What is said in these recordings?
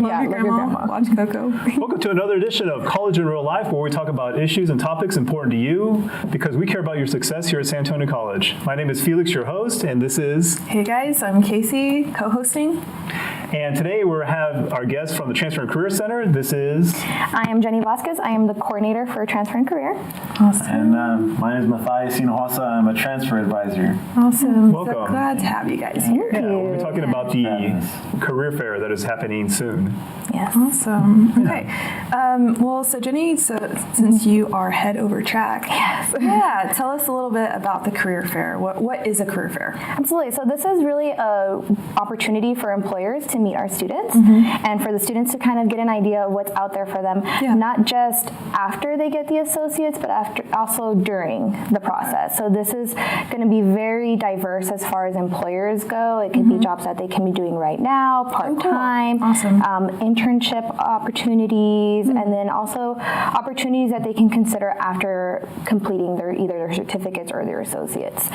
Love your grandma. Watch Coco. Welcome to another edition of College in Real Life, where we talk about issues and topics important to you because we care about your success here at San Antonio College. My name is Felix, your host, and this is... Hey guys, I'm Casey, co-hosting. And today we have our guest from the Transfer and Career Center. This is... I am Jenny Vasquez. I am the coordinator for Transfer and Career. Awesome. And my name is Matthias Hinojosa. I'm a transfer advisor. Awesome. Welcome. So glad to have you guys here. Thank you. We'll be talking about the career fair that is happening soon. Yes. Awesome. Okay. So Jenny, since you are head over TRAC, yeah, tell us a little bit about the career fair. What is a career fair? Absolutely. So this is really a opportunity for employers to meet our students and for the students to kind of get an idea of what's out there for them, not just after they get the associates, but also during the process. So this is going to be very diverse as far as employers go. It could be jobs that they can be doing right now, part-time, internship opportunities, and then also opportunities that they can consider after completing either their certificates or their associates.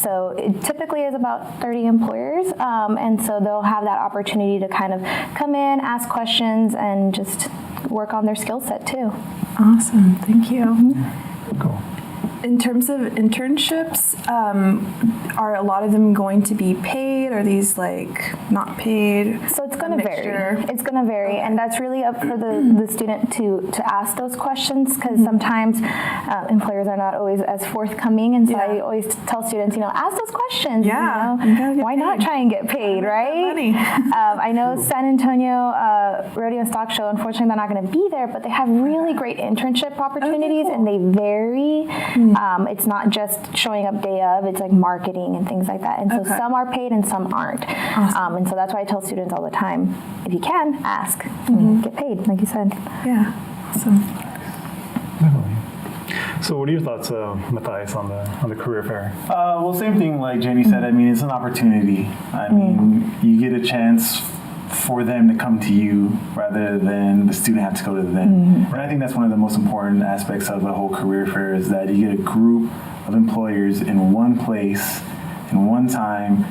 So it typically is about 30 employers, and so they'll have that opportunity to kind of come in, ask questions, and just work on their skill set too. Awesome, thank you. Cool. In terms of internships, are a lot of them going to be paid? Are these like not paid? So it's going to vary. It's going to vary, and that's really up for the student to ask those questions, because sometimes employers are not always as forthcoming, and so I always tell students, ask those questions. Why not try and get paid, right? I know San Antonio Rodeo and Stock Show, unfortunately they're not going to be there, but they have really great internship opportunities, and they vary. It's not just showing up day of, it's like marketing and things like that. And so some are paid and some aren't. And so that's why I tell students all the time, if you can, ask and get paid, like you said. Yeah, awesome. So what are your thoughts, Matthias, on the career fair? Well, same thing like Jenny said. I mean, it's an opportunity. I mean, you get a chance for them to come to you rather than the student have to go to them. And I think that's one of the most important aspects of the whole career fair is that you get a group of employers in one place, in one time,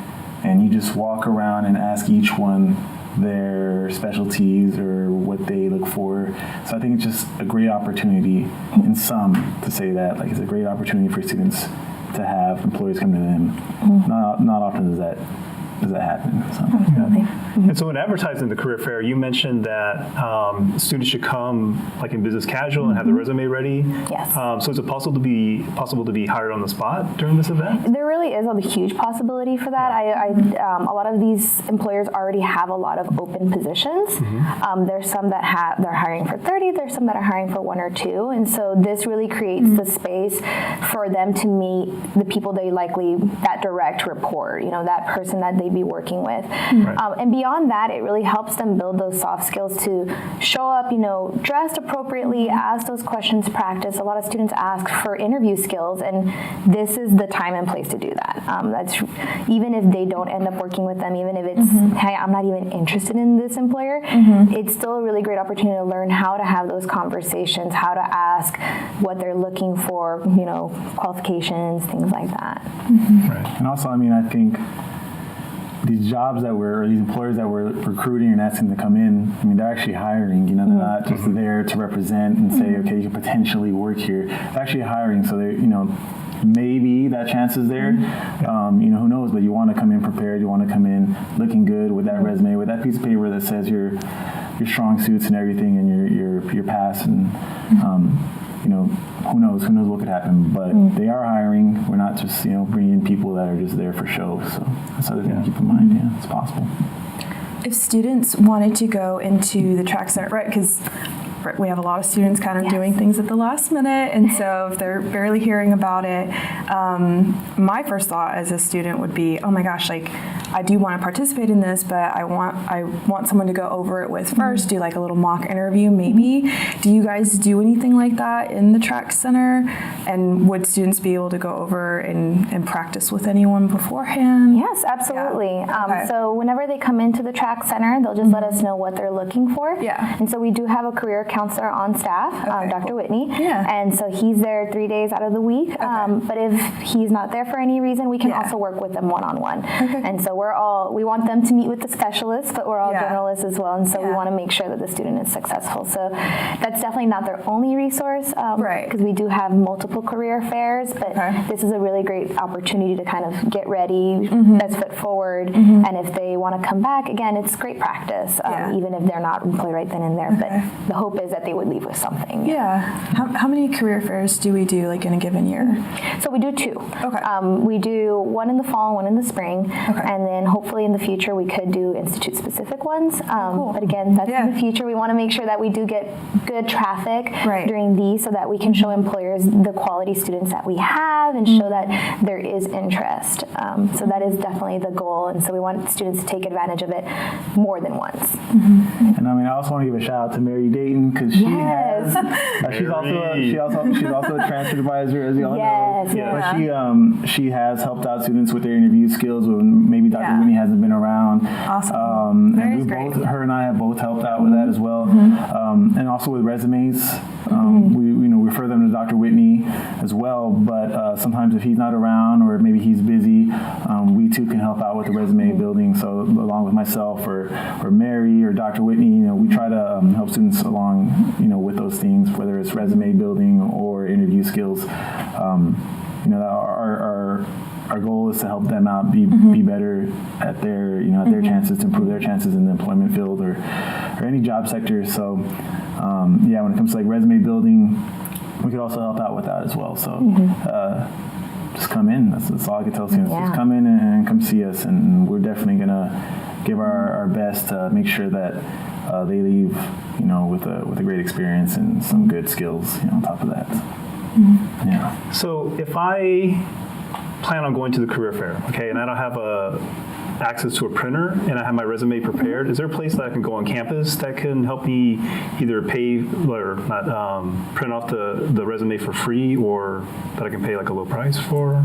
and you just walk around and ask each one their specialties or what they look for. So I think it's just a great opportunity in sum to say that. Like, it's a great opportunity for students to have employers come to them. Not often does that happen. So, And so in advertising the career fair, you mentioned that students should come like in business casual and have the resume ready. Yes. So is it possible to be hired on the spot during this event? There really is a huge possibility for that. A lot of these employers already have a lot of open positions. There's some that they're hiring for 30, there's some that are hiring for 1 or 2, and so this really creates the space for them to meet the people they likely, that direct report, that person that they be working with. And beyond that, it really helps them build those soft skills to show up, dressed appropriately, ask those questions, practice. A lot of students ask for interview skills, and this is the time and place to do that. That's even if they don't end up working with them, even if it's, hey, I'm not even interested in this employer, it's still a really great opportunity to learn how to have those conversations, how to ask what they're looking for, qualifications, things like that. And also, I mean, I think these jobs these employers that we're recruiting and asking to come in, I mean, they're actually hiring, they're not just there to represent and say, okay, you can potentially work here. They're actually hiring, so they're, maybe that chance is there. Who knows, but you want to come in prepared, you want to come in looking good with that resume, with that piece of paper that says your strong suits and everything and your past, and who knows what could happen, but they are hiring. We're not just, bringing in people that are just there for show. So that's something to keep in mind. Yeah, it's possible. If students wanted to go into the TRAC Center, right, because we have a lot of students kind of doing things at the last minute, and so if they're barely hearing about it, my first thought as a student would be, oh my gosh, like, I do want to participate in this, but I want someone to go over it with first, do like a little mock interview maybe. Do you guys do anything like that in the TRAC Center? And would students be able to go over and practice with anyone beforehand? Yes, absolutely. So whenever they come into the TRAC Center, they'll just let us know what they're looking for. And so we do have a career counselor on staff, Dr. Whitney. And so he's there 3 days out of the week. But if he's not there for any reason, we can also work with them one-on-one. And so we want them to meet with the specialists, but we're all Yeah. generalists as well, and so we Yeah. want to make sure that the student is successful. So that's definitely not their only resource, Right. because we do have multiple career fairs, but Okay. this is a really great opportunity to kind of get ready, best foot forward, Mm-hmm. and if they want to come back, again, it's great practice, Yeah. even if they're not employed right then and there, Okay. but the hope is that they would leave with something. Yeah. How many career fairs do we do like in a given year? So we do two. Okay. We do one in the fall and one in the spring, Okay. and then hopefully in the future we could do institute-specific ones. Cool. But again, that's Yeah. in the future. We want to make sure that we do get good traffic Right. during these so that we can show employers the quality students that we have and show that there is interest. So that is definitely the goal, and so we want students to take advantage of it more than once. And I mean, I also want to give a shout out to Mary Dayton because she Yes. has. She's also a transfer advisor, as y'all Yes, know. yeah. But she has helped out students with their interview skills when maybe Dr. Yeah. Whitney hasn't been around. Awesome. And Mary's great. her and I have both helped out with that as well, and also with resumes. We refer them to Dr. Whitney as well. But sometimes if he's not around or maybe he's busy, we too can help out with the resume building. So along with myself or Mary or Dr. Whitney, we try to help students along, with those things, whether it's resume building or interview skills. Our goal is to help them out be better at their their chances, to improve their chances in the employment field or any job sector. So when it comes to like resume building, we could also help out with that as well. So just come in. That's all I can tell students. Yeah. Just come in and come see us, and we're definitely gonna give our best to make sure that they leave with a great experience and some good skills on top of that. Yeah. So if I plan on going to the career fair, okay, and I don't have access to a printer and I have my resume prepared, is there a place that I can go on campus that can help me either pay or not print off the resume for free, or that I can pay like a low price for?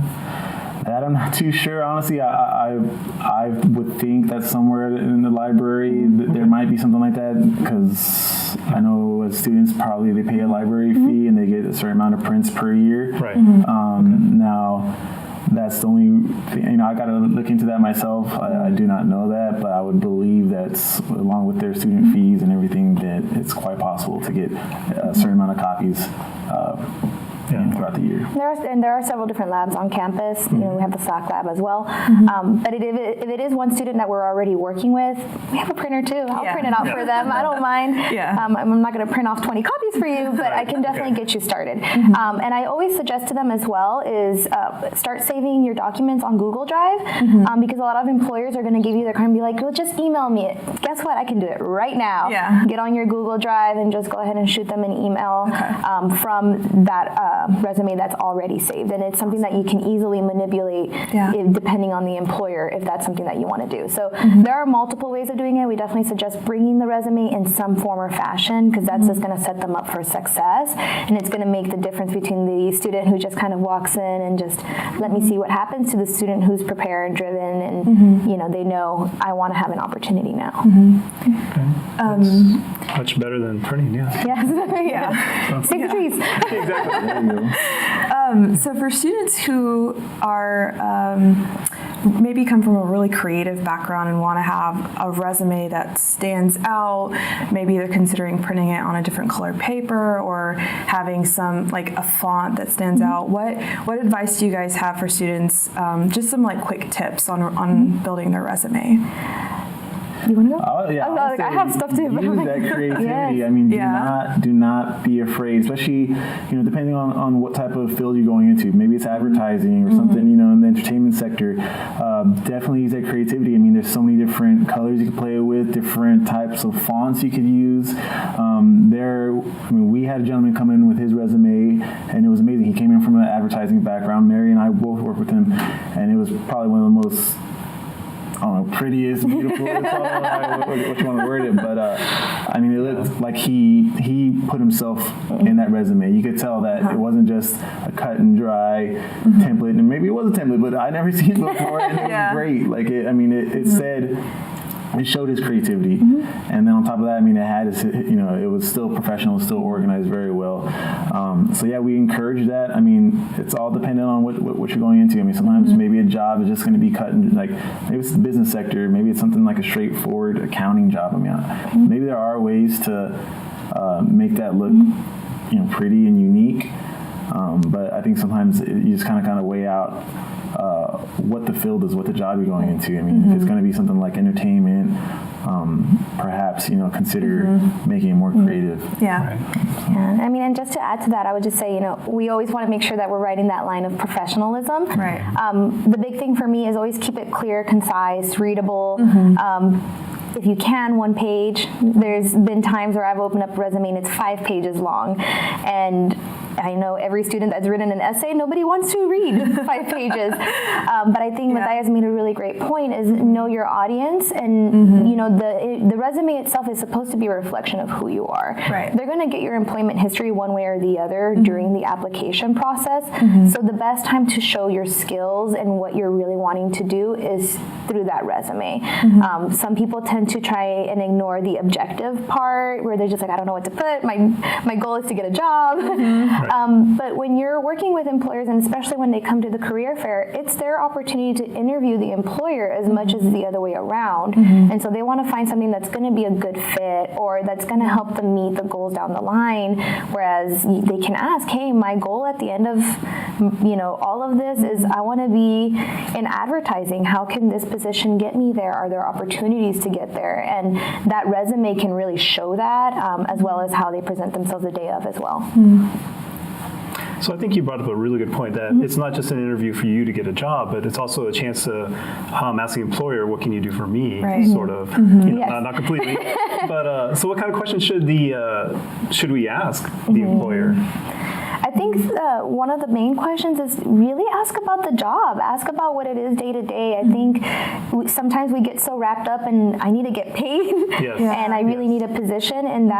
That I'm not too sure. Honestly, I would think that somewhere in the library there might be something like that, because I know as students probably they pay a library fee and they get a certain amount of prints per year. Right. Now, that's the only thing, I got to look into that myself. I do not know that, but I would believe that along with their student fees and everything, that it's quite possible to get a certain amount of copies throughout the year. There are several different labs on campus. We have the SOC lab as well. But if it is one student that we're already working with, we have a printer too. I'll print it out for them. I don't mind. Yeah. I'm not going to print off 20 copies for you, but I can definitely get you started. And I always suggest to them as well is start saving your documents on Google Drive, because a lot of employers are going to give you their card and be like, well, just email me it. Guess what? I can do it right now. Yeah. Get on your Google Drive and just go ahead and shoot them an email from that resume that's already saved, and it's something that you can easily manipulate depending on the employer if that's something that you want to do. So there are multiple ways of doing it. We definitely suggest bringing the resume in some form or fashion, because that's just going to set them up for success, and it's going to make the difference between the student who just kind of walks in and just let me see what happens to the student who's prepared and driven and they know I want to have an opportunity now. Much better than printing, yeah. Yes. Save the trees. Exactly. There you go. So for students who are maybe come from a really creative background and want to have a resume that stands out, maybe they're considering printing it on a different color paper or having some like a font that stands out. What advice do you guys have for students? Just some like quick tips on building their resume. You want to go? I I have stuff too. But use that creativity. I mean, do not be afraid, especially depending on what type of field you're going into. Maybe it's advertising or something, in the entertainment sector. Definitely use that creativity. I mean, there's so many different colors you can play with, different types of fonts you could use. We had a gentleman come in with his resume, and it was amazing. He came in from an advertising background. Mary and I both worked with him, and it was probably one of the most prettiest, beautiful, what you want to word it, but it looked like he put himself in that resume. You could tell that it wasn't just a cut and dry template, and maybe it was a template, but I never seen it before, and it was great. Like it said it showed his creativity. And then on top of that, I mean, it had his, it was still professional, still organized very well. So yeah, we encourage that. I mean, it's all dependent on what you're going into. I mean, sometimes maybe a job is just going to be cut in, like maybe it's the business sector, maybe it's something like a straightforward accounting job. I mean, maybe there are ways to make that look, pretty and unique. But I think sometimes you just kind of weigh out what the field is, what the job you're going into. I mean, if it's going to be something like entertainment, perhaps, consider making it more creative. Yeah. Right. Yeah. I mean, and just to add to that, I would just say, we always want to make sure that we're writing that line of professionalism. Right. The big thing for me is always keep it clear, concise, readable. If you can, 1 page. There's been times where I've opened up a resume and it's 5 pages long. And I know every student that's written an essay, nobody wants to read 5 pages. But I think Matthias made a really great point is know your audience. And, the resume itself is supposed to be a reflection of who you are. Right. They're going to get your employment history one way or the other during the application process. So the best time to show your skills and what you're really wanting to do is through that resume. Some people tend to try and ignore the objective part where they're just like, I don't know what to put. My goal is to get a job. But when you're working with employers, and especially when they come to the career fair, it's their opportunity to interview the employer as much as the other way around. And so they want to find something that's going to be a good fit or that's going to help them meet the goals down the line. Whereas they can ask, hey, my goal at the end of all of this is I want to be in advertising. How can this position get me there? Are there opportunities to get there? And that resume can really show that, as well as how they present themselves the day of as well. So I think you brought up a really good point that it's not just an interview for you to get a job, but it's also a chance to ask the employer, what can you do for me, sort of. Not completely. But so what kind of questions should we ask the employer? I think one of the main questions is really ask about the job. Ask about what it is day to day. I think sometimes we get so wrapped up in I need to get paid and I really need a position, and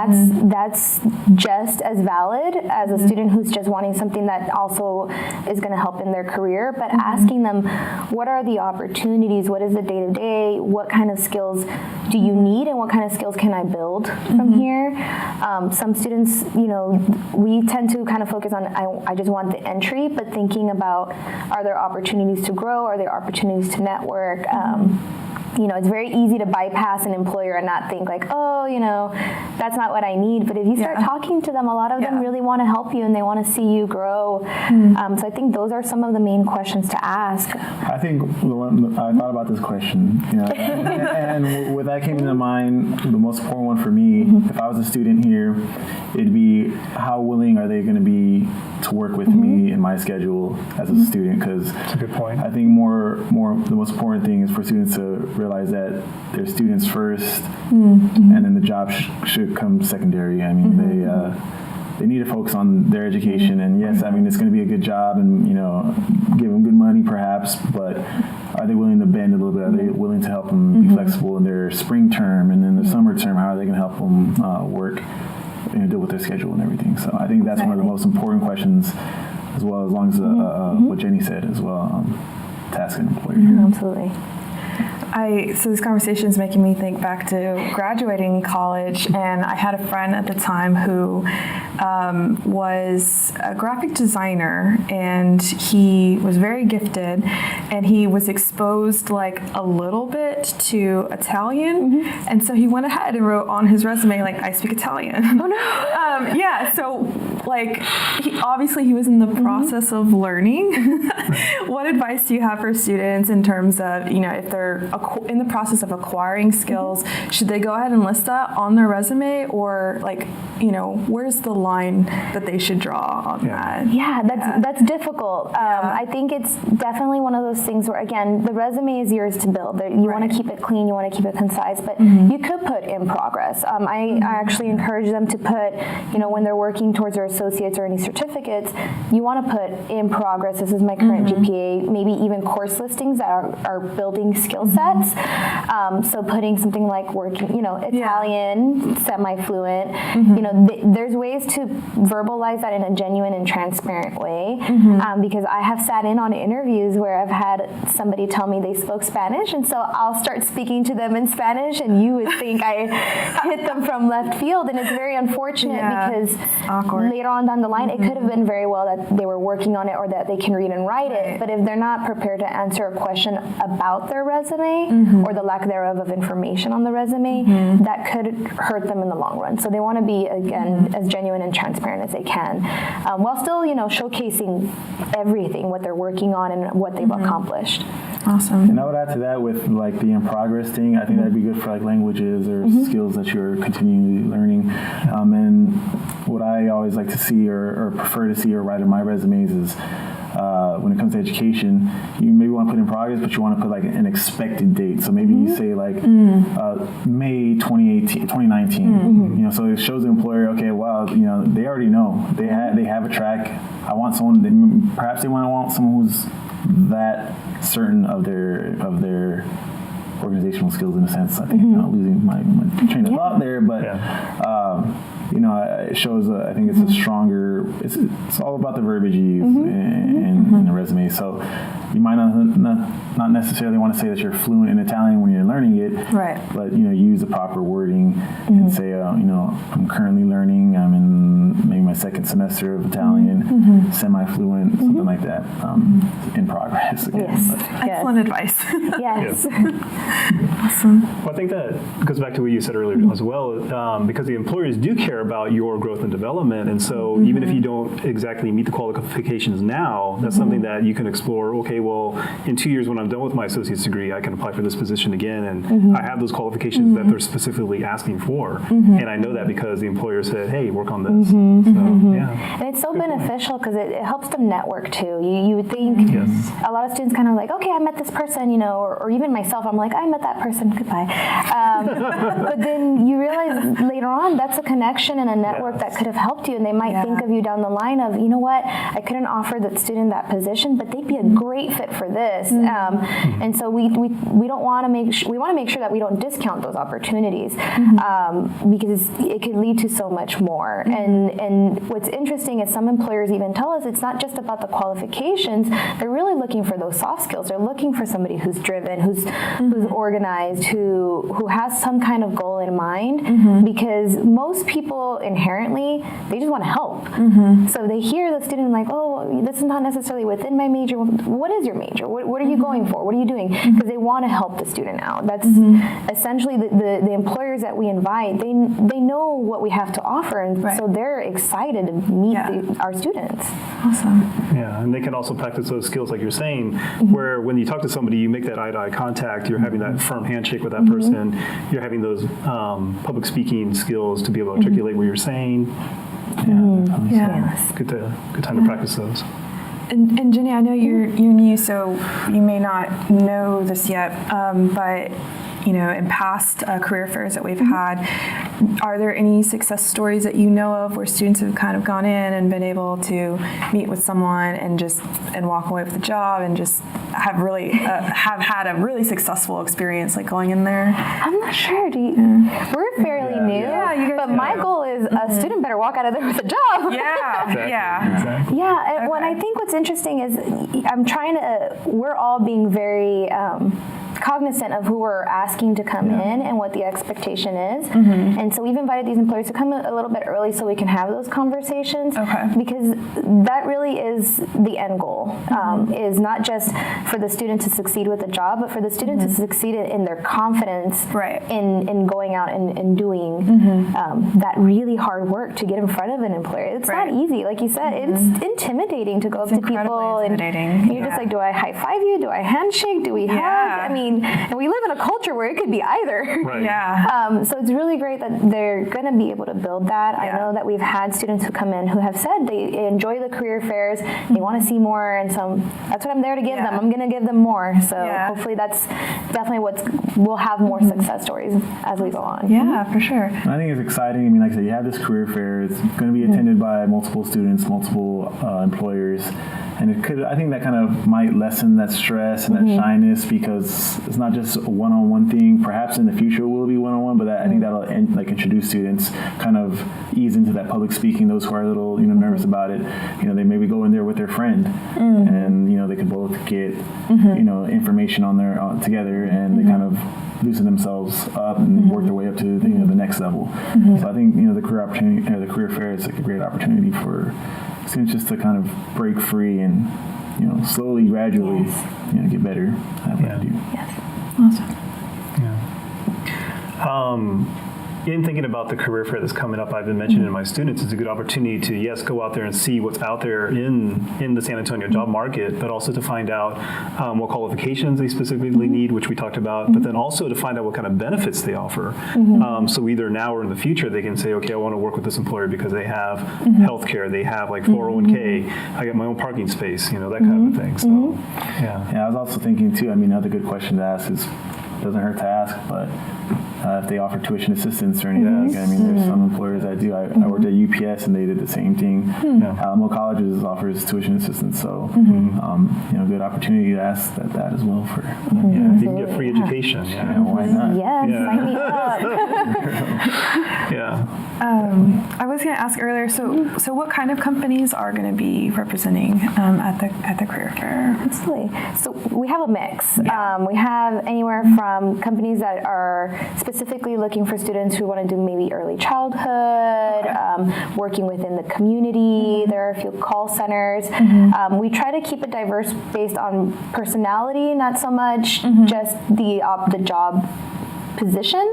that's just as valid as a student who's just wanting something that also is going to help in their career. But asking them, what are the opportunities? What is the day to day? What kind of skills do you need, and what kind of skills can I build from here? Some students, we tend to kind of focus on I just want the entry, but thinking about, are there opportunities to grow? Are there opportunities to network? It's very easy to bypass an employer and not think like, that's not what I need. But if you start talking to them, a lot of them really want to help you and they want to see you grow. So I think those are some of the main questions to ask. I think I thought about this question, and what that came into mind, the most important one for me, if I was a student here, it'd be how willing are they going to be to work with me in my schedule as a student? Because that's a good point. I think more the most important thing is for students to realize that they're students first, and then the job should come secondary. I mean, they need to focus on their education, and yes, I mean it's going to be a good job, and give them good money perhaps, but are they willing to bend a little bit? Are they willing to help them be flexible in their spring term and then the summer term? How are they going to help them work and deal with their schedule and everything? So I think that's one of the most important questions, as long as what Jenny said as well, to ask an employer. Absolutely. So this conversation is making me think back to graduating college, and I had a friend at the time who was a graphic designer, and he was very gifted, and he was exposed like a little bit to Italian, and so he went ahead and wrote on his resume like, I speak Italian. Oh no! So like he was in the process of learning. What advice do you have for students in terms of, if they're in the process of acquiring skills, should they go ahead and list that on their resume, or where's the line that they should draw on that? Yeah, that's difficult. I think it's definitely one of those things where, again, the resume is yours to build. You want to keep it clean, you want to keep it concise, but you could put in progress. I actually encourage them to put, when they're working towards their associates or any certificates, you want to put in progress, this is my current GPA, maybe even course listings that are building skill set. sets. So putting something like working, Italian, semi-fluent, there's ways to verbalize that in a genuine and transparent way. Because I have sat in on interviews where I've had somebody tell me they spoke Spanish, and so I'll start speaking to them in Spanish, and you would think I hit them from left field, and it's very unfortunate because awkward. Later on down the line, it could have been very well that they were working on it or that they can read and write it, but if they're not prepared to answer a question about their resume or the lack thereof of information on the resume, that could hurt them in the long run. So they want to be, again, as genuine and transparent as they can, while still, showcasing everything, what they're working on and what they've accomplished. Awesome. And I would add to that with like the in progress thing. I think that'd be good for like languages or skills that you're continually learning. And what I always like to see or prefer to see or write in my resumes is when it comes to education, you maybe want to put in progress, but you want to put like an expected date. So maybe you say like May 2019. So it shows the employer, okay, wow, they already know they have a track. I want someone. Perhaps they want someone who's that certain of their organizational skills in a sense. I think I'm losing my train of thought there, but it shows. I think it's a stronger. It's all about the verbiage you use in the resume. So you might not necessarily want to say that you're fluent in Italian when you're learning it, right? But use the proper wording and say, I'm currently learning. I'm in maybe my second semester of Italian, semi-fluent, something like that. In progress. Again. Yes. Excellent advice. Yes. Awesome. Well, I think that goes back to what you said earlier as well, because the employers do care about your growth and development, and so even if you don't exactly meet the qualifications now, that's something that you can explore. Okay, well, in 2 years when I'm done with my associate's degree, I can apply for this position again, and I have those qualifications that they're specifically asking for, and I know that because the employer said, hey, work on this. So, yeah. And it's so beneficial because it helps them network too. You would think a lot of students kind of like, okay, I met this person, or even myself, I'm like, I met that person, goodbye. But then you realize later on that's a connection and a network that could have helped you, and they might think of you down the line of, you know what, I couldn't offer that student that position, but they'd be a great fit for this. And so we don't want to we want to make sure that we don't discount those opportunities because it could lead to so much more. And what's interesting is some employers even tell us it's not just about the qualifications. They're really looking for those soft skills. They're looking for somebody who's driven, who's organized, who has some kind of goal in mind, because most people inherently, they just want to help. So they hear the student like, oh, this is not necessarily within my major. What is your major? What are you going for? What are you doing? Because they want to help the student out. That's essentially the employers that we invite. They know what we have to offer, and so they're excited to meet our students. Awesome. Yeah, and they can also practice those skills like you're saying, where when you talk to somebody, you make that eye-to-eye contact, you're having that firm handshake with that person, you're having those public speaking skills to be able to articulate what you're saying. Good time to practice those. And Jenny, I know you're new, so you may not know this yet, but in past career fairs that we've had, are there any success stories that you know of where students have kind of gone in and been able to meet with someone and walk away with a job and just have really have had a really successful experience like going in there? I'm not sure. We're fairly new, but my goal is a student better walk out of there with a job. Exactly. And when I think what's interesting is we're all being very cognizant of who we're asking to come in and what the expectation is. And so we've invited these employers to come a little bit early so we can have those conversations, because that really is the end goal, is not just for the student to succeed with the job, but for the student to succeed in their confidence in going out and doing that really hard work to get in front of an employer. It's not easy. Like you said, it's intimidating to go up to people and you're just like, do I high five you? Do I handshake? Do we hug? I mean, and we live in a culture where it could be either. So it's really great that they're going to be able to build that. I know that we've had students who come in who have said they enjoy the career fairs, they want to see more, and so that's what I'm there to give them. I'm going to give them more. So hopefully that's definitely we'll have more success stories as we go on. Yeah, for sure. I think it's exciting. I mean, like I said, you have this career fair. It's going to be attended by multiple students, multiple employers. And I think that kind of might lessen that stress and that shyness, because it's not just a one-on-one thing. Perhaps in the future it will be one-on-one, but I think that'll introduce students, kind of ease into that public speaking. Those who are a little nervous about it, they maybe go in there with their friend, and they can both get information on their together, and they kind of loosen themselves up and work their way up to the next level. So I think the career opportunity, or the career fair, is like a great opportunity for students just to kind of break free and slowly, gradually, get better at what they do. Yes. Awesome. In thinking about the career fair that's coming up, I've been mentioning to my students, it's a good opportunity to, yes, go out there and see what's out there in the San Antonio job market, but also to find out what qualifications they specifically need, which we talked about, but then also to find out what kind of benefits they offer. So either now or in the future, they can say, okay, I want to work with this employer because they have healthcare, they have like 401k, I get my own parking space, that kind of thing. So, I was also thinking too, another good question to ask is, doesn't hurt to ask, but if they offer tuition assistance or anything. There's some employers that do. I worked at UPS and they did the same thing. Alamo Colleges offers tuition assistance, so good opportunity to ask that as well for. You can get free education. Why not? Yes, sign me up. I was going to ask earlier. So what kind of companies are going to be representing at the career fair? Absolutely. So we have a mix. We have anywhere from companies that are specifically looking for students who want to do maybe early childhood, working within the community. There are a few call centers. We try to keep it diverse based on personality, not so much just the job position,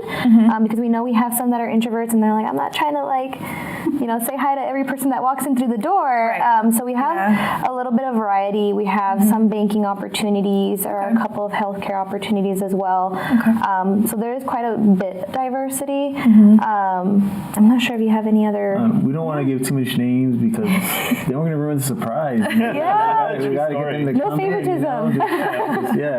because we know we have some that are introverts and they're like, I'm not trying to say hi to every person that walks in through the door. So we have a little bit of variety. We have some banking opportunities. There are a couple of healthcare opportunities as well. So there is quite a bit of diversity. I'm not sure if you have any other. We don't want to give too much names because then we're going to ruin the surprise. We got to get them to come favoritism. In,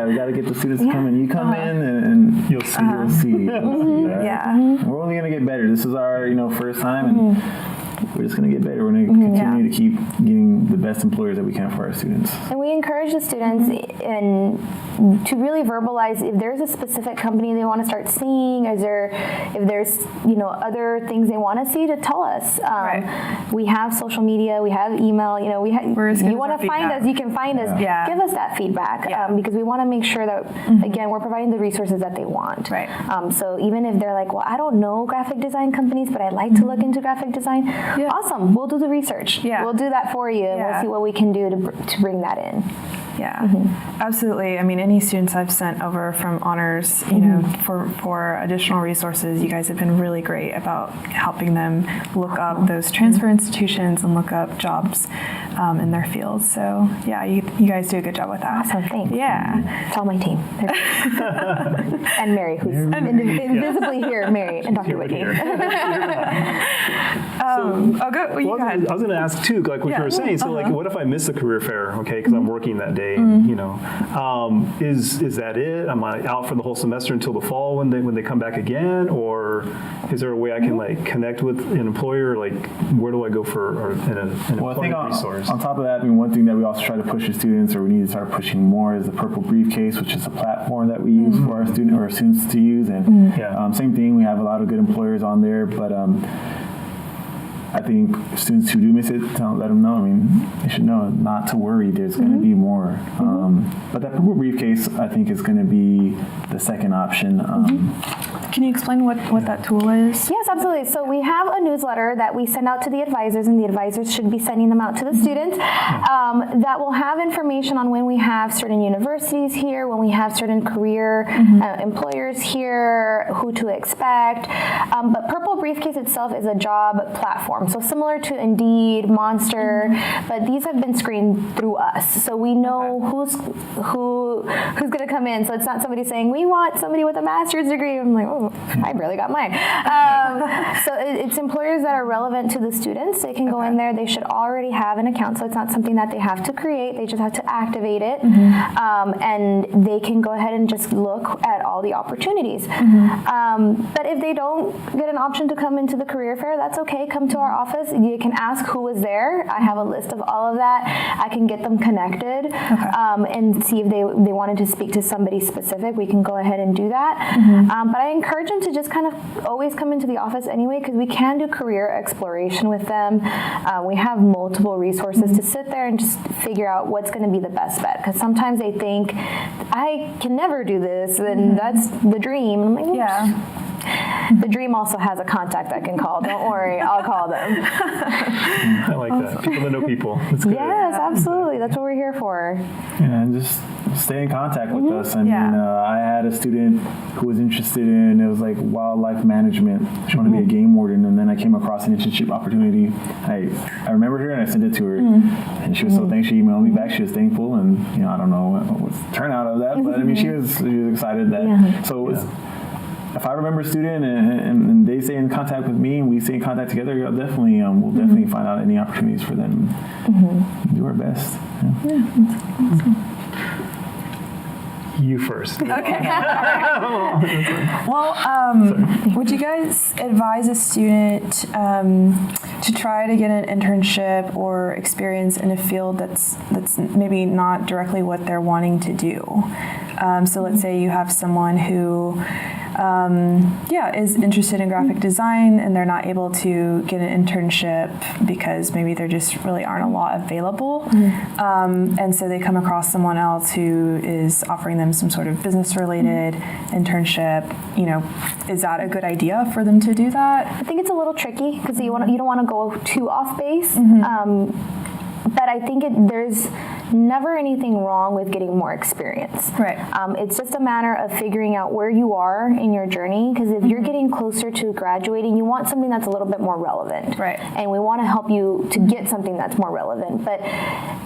we got to get the students to come in. You come in and you'll see. We're only going to get better. This is our first time, and we're just going to get better. We're going to continue to keep getting the best employers that we can for our students. And we encourage the students to really verbalize if there's a specific company they want to start seeing, if there's other things they want to see, to tell us. We have social media, we have email. You want to find us, you can find us. Give us that feedback because we want to make sure that again we're providing the resources that they want. So even if they're like, well, I don't know graphic design companies, but I'd like to look into graphic design. Awesome, we'll do the research. We'll do that for you. We'll see what we can do to bring that in. Absolutely. Any students I've sent over from honors, for additional resources, you guys have been really great about helping them look up those transfer institutions and look up jobs in their fields. So you guys do a good job with that. Awesome, thanks. Tell my team. And Mary, who's invisibly here, Mary, and Dr. Whitney. Go ahead. I was going to ask too, like what you were saying. So what if I miss the career fair, because I'm working that day? Is that it? Am I out for the whole semester until the fall when they come back again, or is there a way I can connect with an employer? Where do I go for an employment resource? On top of that, one thing that we also try to push to students, or we need to start pushing more, is the Purple Briefcase, which is a platform that we use for our students to use. And same thing, we have a lot of good employers on there, but I think students who do miss it, let them know. They should know not to worry. There's going to be more. But that Purple Briefcase, I think, is going to be the second option. Can you explain what that tool is? Yes, absolutely. So we have a newsletter that we send out to the advisors, and the advisors should be sending them out to the students, that will have information on when we have certain universities here, when we have certain career employers here, who to expect. But Purple Briefcase itself is a job platform. So similar to Indeed, Monster, but these have been screened through us. So we know who's going to come in. So it's not somebody saying, we want somebody with a master's degree. I'm like, oh, I barely got mine. So it's employers that are relevant to the students. They can go in there. They should already have an account, so it's not something that they have to create. They just have to activate it, and they can go ahead and just look at all the opportunities. But if they don't get an option to come into the career fair, that's okay. Come to our office. You can ask who was there. I have a list of all of that. I can get them connected and see if they wanted to speak to somebody specific. We can go ahead and do that. But I encourage them to just kind of always come into the office anyway, because we can do career exploration with them. We have multiple resources to sit there and just figure out what's going to be the best bet, because sometimes they think, I can never do this, and that's the dream. I'm like, yeah. The dream also has a contact I can call. Don't worry, I'll call them. I like that. People that know people. That's good. Yes, absolutely. That's what we're here for. Yeah, and just stay in contact with us. I mean, I had a student who was interested in, it was like wildlife management. She wanted to be a game warden, and then I came across an internship opportunity. I remembered her and I sent it to her, and she was so thankful. She emailed me back. She was thankful, and I don't know what was the turnout of that, but I mean, she was excited that. So it's, if I remember a student and they stay in contact with me and we stay in contact together, we'll definitely find out any opportunities for them. Do our best. You first. Okay. Well, would you guys advise a student to try to get an internship or experience in a field that's maybe not directly what they're wanting to do? So let's say you have someone who is interested in graphic design and they're not able to get an internship because maybe there just really aren't a lot available. And so they come across someone else who is offering them some sort of business-related internship. Is that a good idea for them to do that? I think it's a little tricky because you don't want to go too off base. But I think there's never anything wrong with getting more experience. Right. It's just a matter of figuring out where you are in your journey, because if you're getting closer to graduating, you want something that's a little bit more relevant. Right. And we want to help you to get something that's more relevant. But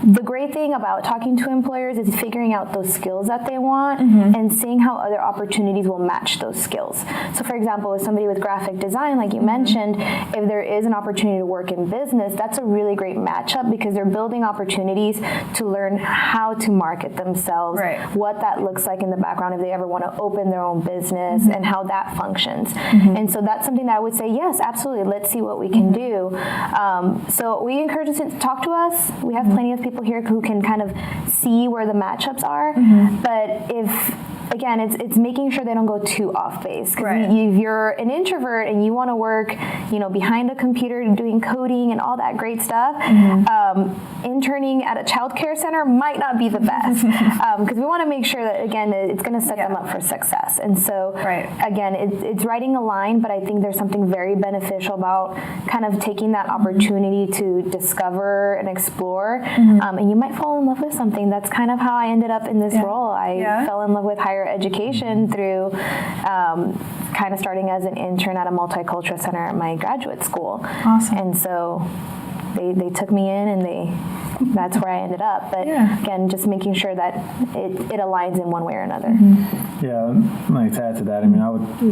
the great thing about talking to employers is figuring out those skills that they want and seeing how other opportunities will match those skills. So for example, with somebody with graphic design, like you mentioned, if there is an opportunity to work in business, that's a really great matchup because they're building opportunities to learn how to market themselves, what that looks like in the background if they ever want to open their own business and how that functions. And so that's something that I would say, yes, absolutely, let's see what we can do. So we encourage us to talk to us. We have plenty of people here who can kind of see where the matchups are. But again, it's making sure they don't go too off base. Because if you're an introvert and you want to work, behind a computer doing coding and all that great stuff, interning at a child care center might not be the best. Because we want to make sure that, again, it's going to set them up for success. And so, again, it's writing a line, but I think there's something very beneficial about kind of taking that opportunity to discover and explore. And you might fall in love with something. That's kind of how I ended up in this role. I fell in love with higher education through kind of starting as an intern at a multicultural center at my graduate school. Awesome. And so they took me in and that's where I ended up. But again, just making sure that it aligns in one way or another. Yeah, like to add to that, I mean,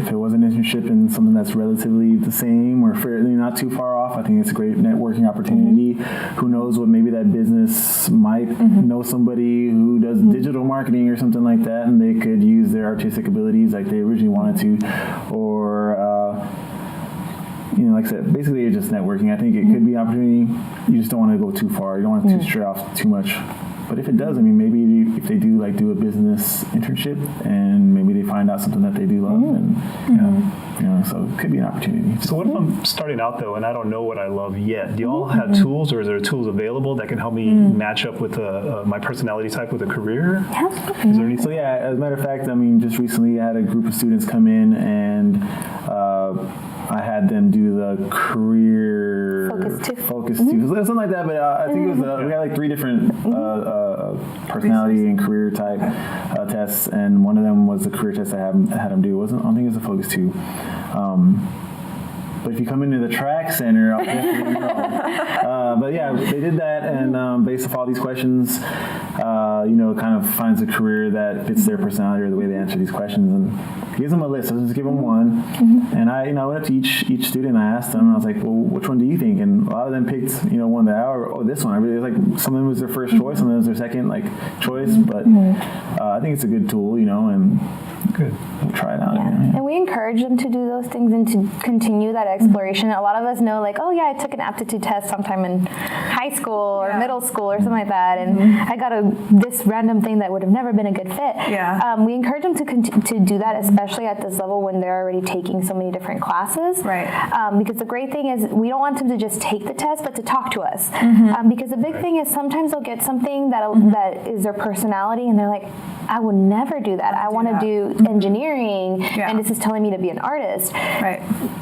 if it was an internship in something that's relatively the same or fairly not too far off, I think it's a great networking opportunity. Who knows what maybe that business might know somebody who does digital marketing or something like that, and they could use their artistic abilities like they originally wanted to, or like I said, basically it's just networking. I think it could be an opportunity. You just don't want to go too far. You don't want to stray off too much. But if it does, I mean, maybe if they do do a business internship and maybe they find out something that they do love, and so it could be an opportunity. So what if I'm starting out though and I don't know what I love yet? Do y'all have tools, or is there tools available that can help me match up with my personality type with a career? Is there any? So yeah, as a matter of fact, I mean, just recently I had a group of students come in and I had them do the career focus too, something like that. But I think it was we had 3 different personality and career type tests, and one of them was the career test I had them do. I don't think it was a focus 2. But if you come into the TRAC Center, I'll definitely know. But yeah, they did that, and based off all these questions, kind of finds a career that fits their personality or the way they answer these questions, and gives them a list. So just give them one, and I went up to each student. I asked them, and I was like, well, which one do you think? And a lot of them picked, one that, this one. I really like. Some of them was their first choice, some of them was their second choice. But I think it's a good tool, and good. We'll try it out. And we encourage them to do those things and to continue that exploration. A lot of us know, I took an aptitude test sometime in high school or middle school or something like that, and I got this random thing that would have never been a good fit. We encourage them to do that, especially at this level when they're already taking so many different classes. Right. Because the great thing is we don't want them to just take the test, but to talk to us. Because the big thing is sometimes they'll get something that is their personality, and they're like, I would never do that. I want to do engineering, and this is telling me to be an artist. Right.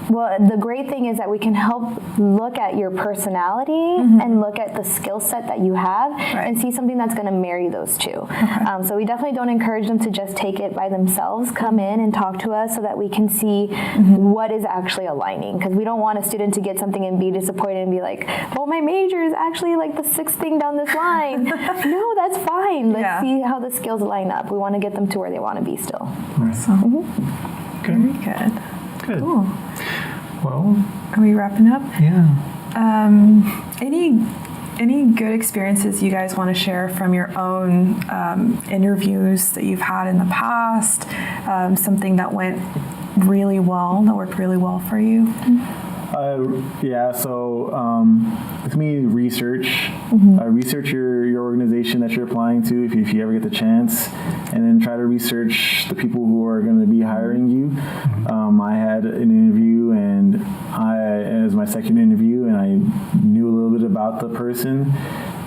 Well, the great thing is that we can help look at your personality and look at the skill set that you have and see something that's going to marry those two. Okay. So we definitely don't encourage them to just take it by themselves. Come in and talk to us so that we can see what is actually aligning. Because we don't want a student to get something and be disappointed and be like, well, my major is actually the sixth thing down this line. No, that's fine. Let's see how the skills line up. We want to get them to where they want to be still. Awesome. Very good. Good. Cool. Well, are we wrapping up? Yeah. Any good experiences you guys want to share from your own interviews that you've had in the past? Something that went really well, that worked really well for you? To me, research. Research your organization that you're applying to if you ever get the chance, and then try to research the people who are going to be hiring you. I had an interview, and it was my second interview, and I knew a little bit about the person,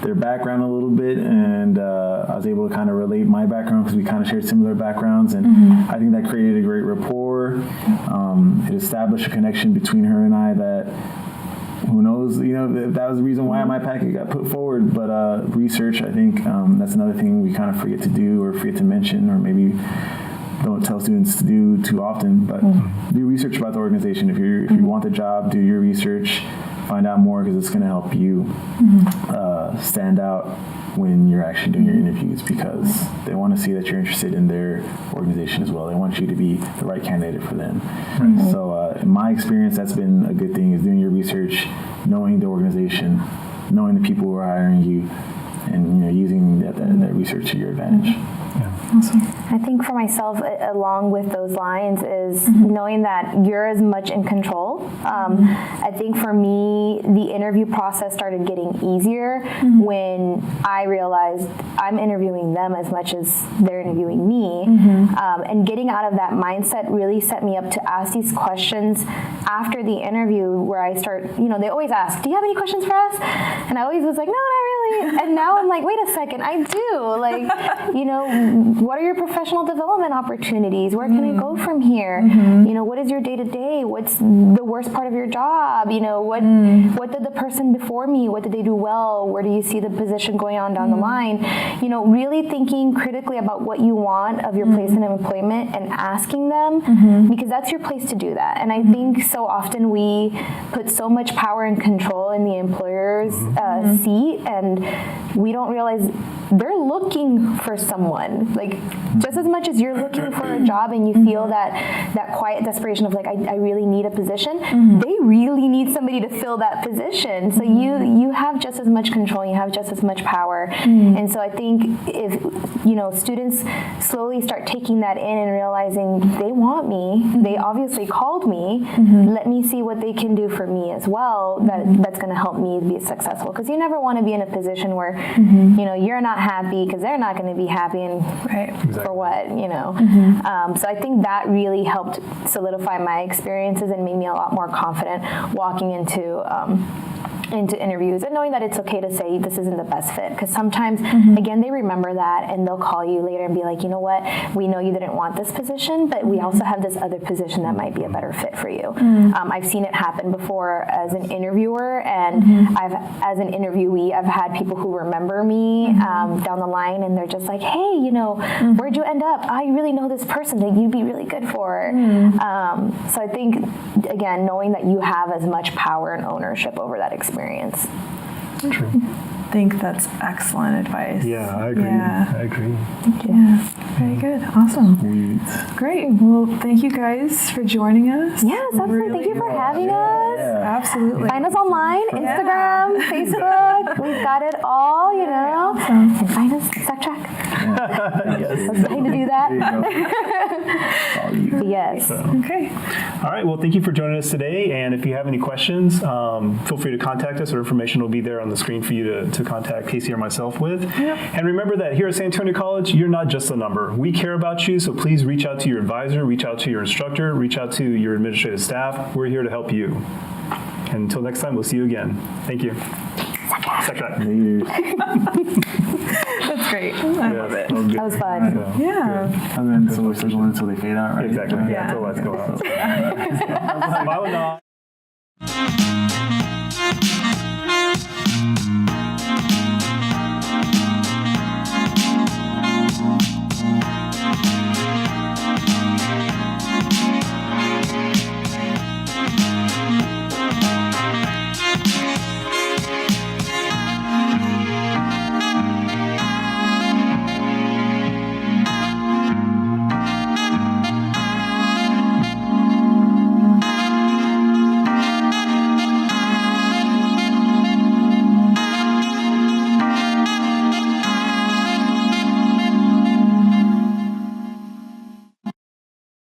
their background a little bit, and I was able to kind of relate my background because we kind of shared similar backgrounds, and I think that created a great rapport. It established a connection between her and I that, who knows, that was the reason why my packet got put forward. But research, I think that's another thing we kind of forget to do or forget to mention, or maybe don't tell students to do too often. But do research about the organization. If you want the job, do your research, find out more, because it's going to help you stand out when you're actually doing your interviews, because they want to see that you're interested in their organization as well. They want you to be the right candidate for them. So in my experience, that's been a good thing, is doing your research, knowing the organization, knowing the people who are hiring you, and using that research to your advantage. Awesome. I think for myself, along with those lines, is knowing that you're as much in control. I think for me, the interview process started getting easier when I realized I'm interviewing them as much as they're interviewing me. And getting out of that mindset really set me up to ask these questions after the interview, where I start, they always ask, do you have any questions for us? And I always was like, no, not really. And now I'm like, wait a second, I do. What are your professional development opportunities? Where can I go from here? What is your day-to-day? What's the worst part of your job? What did the person before me, what did they do well? Where do you see the position going on down the line? Really thinking critically about what you want of your place in employment and asking them, because that's your place to do that. And I think so often we put so much power and control in the employer's seat, and we don't realize they're looking for someone. Just as much as you're looking for a job and you feel that quiet desperation of I really need a position, they really need somebody to fill that position. So you have just as much control, you have just as much power. And so I think if students slowly start taking that in and realizing they want me, they obviously called me, let me see what they can do for me as well, that's going to help me be successful. Because you never want to be in a position where you're not happy because they're not going to be happy, and for what, So I think that really helped solidify my experiences and made me a lot more confident walking into interviews, and knowing that it's okay to say this isn't the best fit, because sometimes again they remember that and they'll call you later and be like, you know what, we know you didn't want this position, but we also have this other position that might be a better fit for you. I've seen it happen before as an interviewer, and as an interviewee, I've had people who remember me down the line, and they're just like, hey, where'd you end up? I really know this person that you'd be really good for. So I think, again, knowing that you have as much power and ownership over that experience. True. I think that's excellent advice. Yeah, I agree. Yeah. I agree. Yeah. Very good. Awesome. Sweet. Great. Well, thank you guys for joining us. Yes, absolutely. Thank you for having us. Absolutely. Find us online, Instagram, Facebook. We've got it all, you know. Awesome. And find us at TRAC. Let's try to do that. Yes. Okay. All right. Well, thank you for joining us today. And if you have any questions, feel free to contact us. Our information will be there on the screen for you to contact Casey or myself with. Yep. And remember that here at San Antonio College, you're not just a number. We care about you, so please reach out to your advisor, reach out to your instructor, reach out to your administrative staff. We're here to help you. And until next time, we'll see you again. Thank you. TRAC. That's great. I love it. That was fun. Yeah. And then so we're still going until they fade out, right? Exactly. Yeah. Until lights go out. Smiling on.